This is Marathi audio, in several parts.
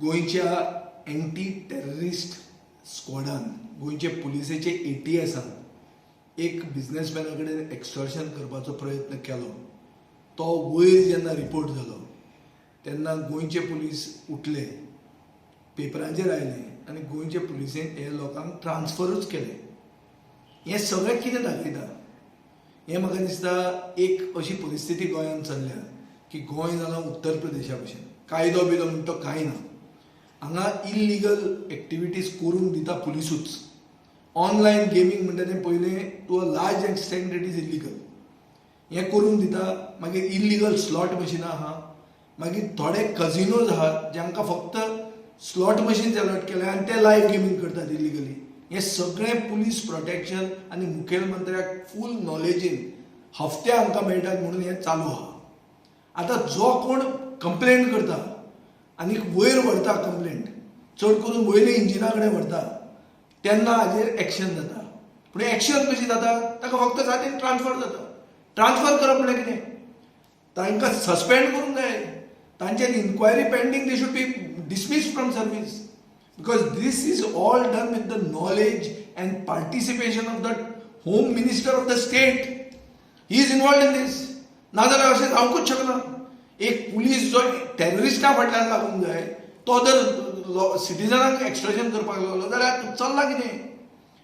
गोयच्या एंटी टेररिस्ट स्क्वॉडान गोयचे पुलिसेचे ATSन एक बिझनेसमॅना कडेन एक्स्टॉर्शन करपाचो प्रयत्न केलो. तो वयर जेन्ना रिपोर्ट जालो तेन्ना गोयचे पुलीस उठले, पेपरांचेर आयले आनी गोयचे पुलिसेन हे लोकांक ट्रान्सफरूच केले. हें सगळें कितें दाखयता? हें म्हाका दिसता एक अशी परिस्थिती गोंयांत चल्ल्या की गोंय जालां उत्तर प्रदेशा भशेन. कायदो बिदो म्हणटा तो कांय ना. हांगा इल्लिगल एक्टिविटीज करून दिता पुलिसूच. ऑनलायन गेमींग म्हणटा तें पयलें to a large extent it is illegal. हें करून दिता. मागीर इल्लिगल स्लॉट मशिनां आहा. मागीर थोडे कजिनोज आहात जांकां फक्त स्लॉट मशीन्स अलॉट केल्या आनी ते लायव्ह गेमींग करतात इल्लिगली. हें सगळें पुलीस प्रोटेक्शन आनी मुखेलमंत्र्याक फूल नॉलेजीन हफ्ते आमकां मेळटात म्हणून हें चालू आहा. आतां जो कोण कंप्लेंट करता आनी वयर व्हरता कंप्लेंट, चड करून वयल्या इंजिना कडेन व्हरता, तेन्ना हाजेर एक्शन जाता. पूण एक्शन कशी जाता? ताका फक्त सादीन ट्रान्सफर जाता. ट्रान्सफर करप म्हळ्यार कितें? तांकां सस्पेंड करूंक जाय. तांचेर inquiry pending, they should be dismissed from service. Because this is all done with the knowledge and participation of the Home Minister of the state. He is involved in this. नाजाल्यार अशें जावंकूच शकना. एक पुलीस जो टेररिस्टा फाटल्यान लागूंक जाय तो जर सिटिजनांक एक्स्ट्रॅक्शन करपाक लागलो जाल्यार चल्लां कितें?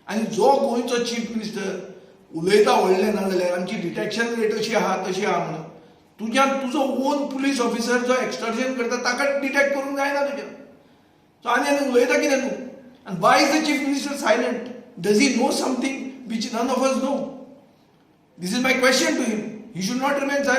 आनी जो गोंयचो चीफ मिनिस्टर उलयता व्हडलें ना जाल्यार आमची डिटेक्शन रेट अशी आहा तशी आहा म्हणून तुजो ओन पुलीस ऑफिसर जो एक्स्ट्रॅक्शन करता ताका डिटेक्ट करूंक जायना तुज्या. So आनी उलयता कितें तूं? And why is the chief minister silent? Does he know something which none of us know? This is my question to him. He should not remain silent.